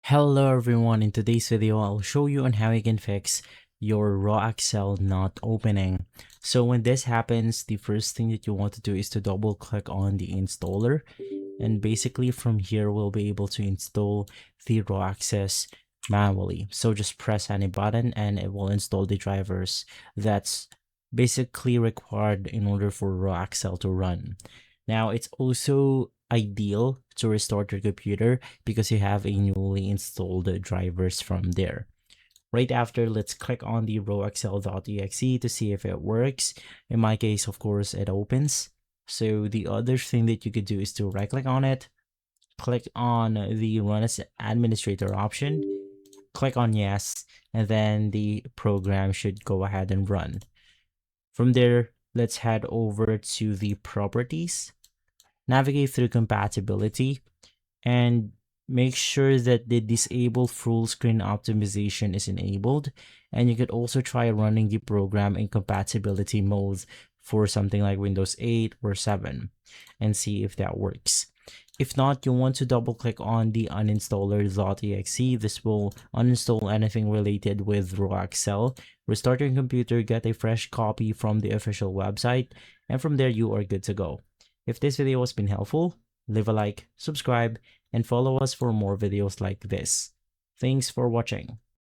Hello everyone, in today's video I'll show you on how you can fix your Raw Accel not opening. So when this happens, the first thing that you want to do is to double click on the installer, and basically from here we'll be able to install the Raw Access manually. So just press any button and it will install the drivers that's basically required in order for Raw Accel to run. Now it's also ideal to restart your computer because you have a newly installed drivers from there. Right after, let's click on the rowaccel.exe to see if it works. In my case, of course, it opens. So the other thing that you could do is to right click on it, click on the run as administrator option, click on yes, and then the program should go ahead and run. From there, let's head over to the properties, navigate through compatibility, and make sure that the disable full screen optimization is enabled. And you could also try running the program in compatibility mode for something like Windows 8 or 7 and see if that works. If not, you want to double click on the uninstaller.exe. This will uninstall anything related with Raw Accel. Restart your computer, get a fresh copy from the official website, and from there you are good to go. If this video has been helpful, leave a like, subscribe, and follow us for more videos like this. Thanks for watching.